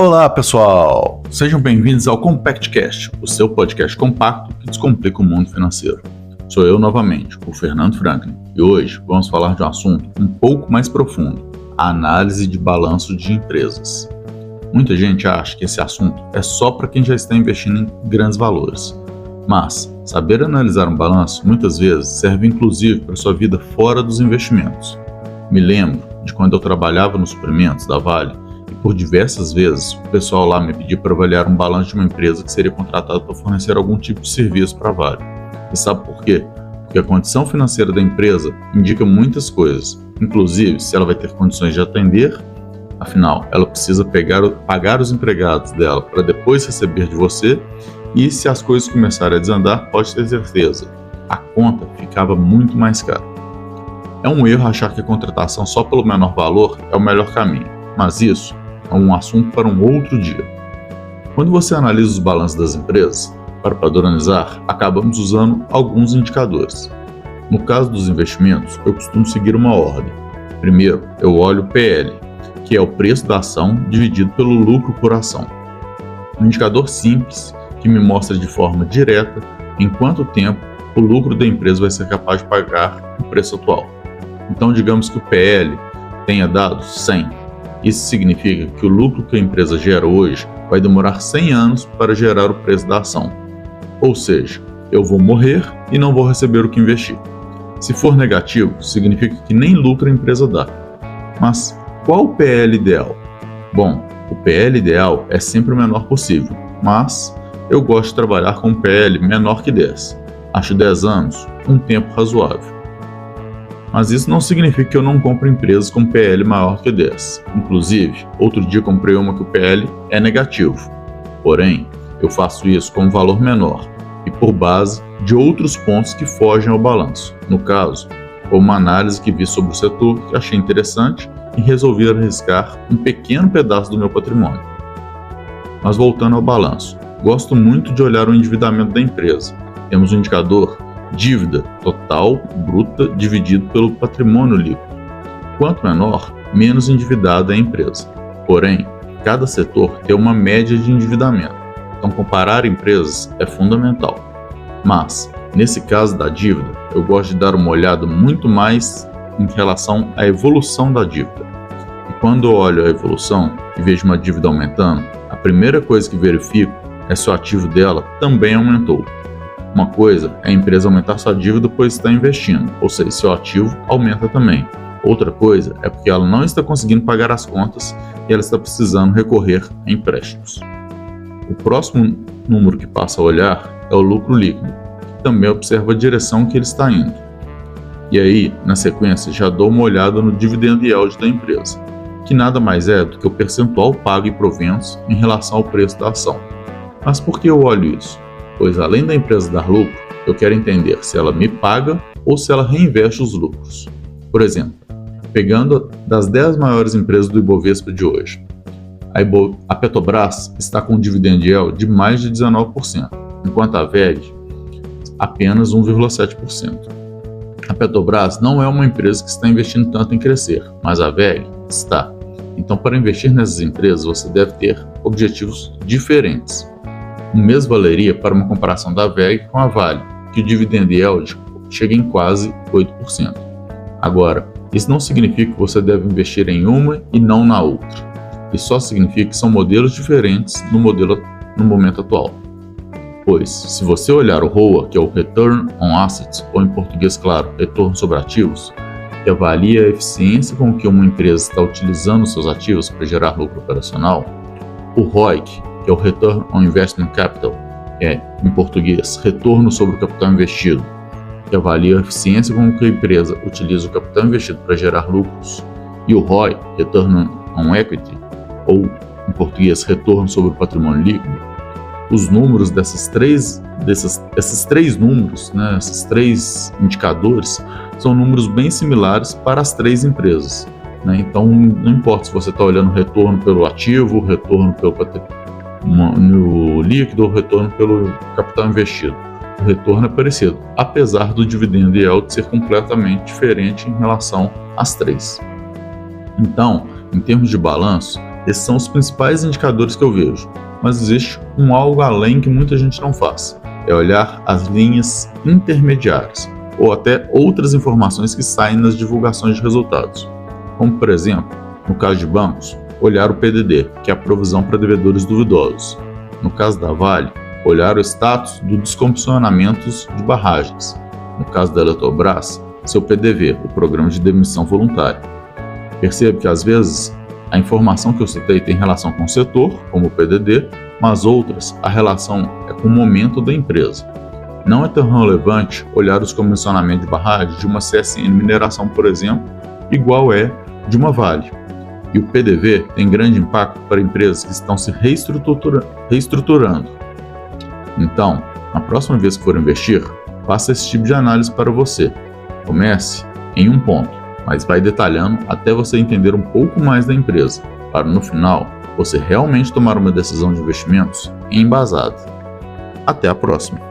Olá pessoal, sejam bem-vindos ao CompactCast, o seu podcast compacto que descomplica o mundo financeiro. Sou eu novamente, o Fernando Franklin, e hoje vamos falar de um assunto um pouco mais profundo, a análise de balanço de empresas. Muita gente acha que esse assunto é só para quem já está investindo em grandes valores, mas saber analisar um balanço muitas vezes serve inclusive para sua vida fora dos investimentos. Me lembro de quando eu trabalhava nos suprimentos da Vale, e por diversas vezes o pessoal lá me pediu para avaliar um balanço de uma empresa que seria contratada para fornecer algum tipo de serviço para a Vale. E sabe por quê? Porque a condição financeira da empresa indica muitas coisas, inclusive se ela vai ter condições de atender, afinal, ela precisa pagar os empregados dela para depois receber de você, e se as coisas começarem a desandar, pode ter certeza, a conta ficava muito mais cara. É um erro achar que a contratação só pelo menor valor é o melhor caminho, mas isso é um assunto para um outro dia. Quando você analisa os balanços das empresas, para padronizar, acabamos usando alguns indicadores. No caso dos investimentos, eu costumo seguir uma ordem. Primeiro, eu olho o PL, que é o preço da ação dividido pelo lucro por ação. Um indicador simples que me mostra de forma direta em quanto tempo o lucro da empresa vai ser capaz de pagar o preço atual. Então, digamos que o PL tenha dado 100. Isso significa que o lucro que a empresa gera hoje vai demorar 100 anos para gerar o preço da ação. Ou seja, eu vou morrer e não vou receber o que investi. Se for negativo, significa que nem lucro a empresa dá. Mas qual o PL ideal? Bom, o PL ideal é sempre o menor possível, mas eu gosto de trabalhar com um PL menor que 10. Acho 10 anos um tempo razoável. Mas isso não significa que eu não compro empresas com PL maior que 10. Inclusive, outro dia comprei uma que o PL é negativo. Porém, eu faço isso com um valor menor e por base de outros pontos que fogem ao balanço. No caso, foi uma análise que vi sobre o setor que achei interessante e resolvi arriscar um pequeno pedaço do meu patrimônio. Mas voltando ao balanço, gosto muito de olhar o endividamento da empresa. Temos um indicador dívida total bruta dividido pelo patrimônio líquido. Quanto menor, menos endividada é a empresa. Porém, cada setor tem uma média de endividamento, então comparar empresas é fundamental. Mas, nesse caso da dívida, eu gosto de dar uma olhada muito mais em relação à evolução da dívida. E quando eu olho a evolução e vejo uma dívida aumentando, a primeira coisa que verifico é se o ativo dela também aumentou. Uma coisa é a empresa aumentar sua dívida pois está investindo, ou seja, seu ativo aumenta também. Outra coisa é porque ela não está conseguindo pagar as contas e ela está precisando recorrer a empréstimos. O próximo número que passa a olhar é o lucro líquido, que também observa a direção que ele está indo. E aí, na sequência, já dou uma olhada no dividend yield da empresa, que nada mais é do que o percentual pago em proventos em relação ao preço da ação. Mas por que eu olho isso? Pois além da empresa dar lucro, eu quero entender se ela me paga ou se ela reinveste os lucros. Por exemplo, pegando das 10 maiores empresas do Ibovespa de hoje, a Petrobras está com um dividend yield de mais de 19%, enquanto a VEG apenas 1,7%. A Petrobras não é uma empresa que está investindo tanto em crescer, mas a VEG está. Então, para investir nessas empresas, você deve ter objetivos diferentes. O mesmo valeria para uma comparação da VEG com a Vale, que o dividend yield chega em quase 8%. Agora, isso não significa que você deve investir em uma e não na outra. Isso só significa que são modelos diferentes no momento atual. Pois, se você olhar o ROA, que é o Return on Assets, ou em português claro, Retorno sobre Ativos, que avalia a eficiência com que uma empresa está utilizando seus ativos para gerar lucro operacional, o ROIC, que é o Return on Investment Capital, que é, em português, Retorno sobre o Capital Investido, que avalia a eficiência com que a empresa utiliza o capital investido para gerar lucros, e o ROI, Return on Equity, ou, em português, Retorno sobre o Patrimônio Líquido. Os números esses três números, esses três indicadores, são números bem similares para as três empresas. Então, não importa se você está olhando o retorno pelo ativo, o retorno pelo patrimônio líquido ou o retorno pelo capital investido. O retorno é parecido, apesar do dividend yield ser completamente diferente em relação às três. Então, em termos de balanço, Esses são os principais indicadores que eu vejo, mas existe algo além que muita gente não faz, é olhar as linhas intermediárias, ou até outras informações que saem nas divulgações de resultados, como por exemplo, no caso de bancos, olhar o PDD, que é a provisão para devedores duvidosos. No caso da Vale, olhar o status dos descomissionamentos de barragens. No caso da Eletrobras, seu PDV, o Programa de Demissão Voluntária. Percebe que às vezes a informação que eu citei tem relação com o setor, como o PDD, mas outras a relação é com o momento da empresa. Não é tão relevante olhar os comissionamentos de barragem de uma CSN Mineração, por exemplo, igual é de uma Vale. E o PDV tem grande impacto para empresas que estão se reestruturando. Então, na próxima vez que for investir, faça esse tipo de análise para você. Comece em um ponto, mas vai detalhando até você entender um pouco mais da empresa, para no final você realmente tomar uma decisão de investimentos embasada. Até a próxima!